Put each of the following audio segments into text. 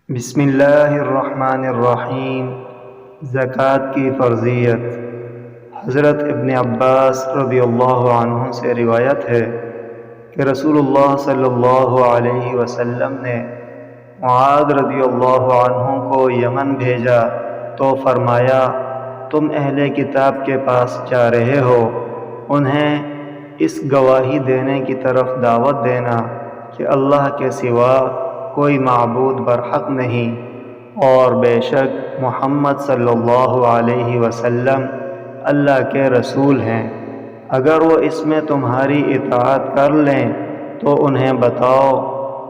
بسم اللہ الرحمن الرحیم۔ زکوٰۃ کی فرضیت۔ حضرت ابن عباس رضی اللہ عنہ سے روایت ہے کہ رسول اللہ صلی اللہ علیہ وسلم نے معاذ رضی اللہ عنہ کو یمن بھیجا تو فرمایا، تم اہل کتاب کے پاس جا رہے ہو، انہیں اس گواہی دینے کی طرف دعوت دینا کہ اللہ کے سوا کوئی معبود برحق نہیں، اور بے شک محمد صلی اللہ علیہ وسلم اللہ کے رسول ہیں۔ اگر وہ اس میں تمہاری اطاعت کر لیں تو انہیں بتاؤ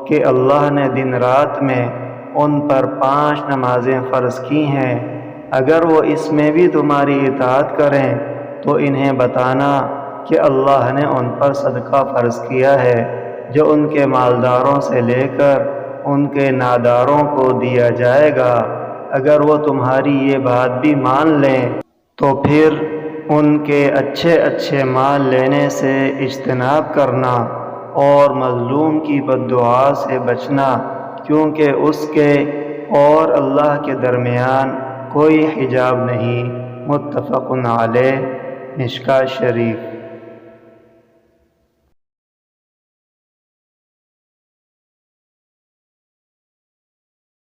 کہ اللہ نے دن رات میں ان پر 5 نمازیں فرض کی ہیں۔ اگر وہ اس میں بھی تمہاری اطاعت کریں تو انہیں بتانا کہ اللہ نے ان پر صدقہ فرض کیا ہے جو ان کے مالداروں سے لے کر ان کے ناداروں کو دیا جائے گا۔ اگر وہ تمہاری یہ بات بھی مان لیں تو پھر ان کے اچھے مال لینے سے اجتناب کرنا اور مظلوم کی بد دعا سے بچنا، کیونکہ اس کے اور اللہ کے درمیان کوئی حجاب نہیں۔ متفق علیہ، مشکوٰۃ شریف۔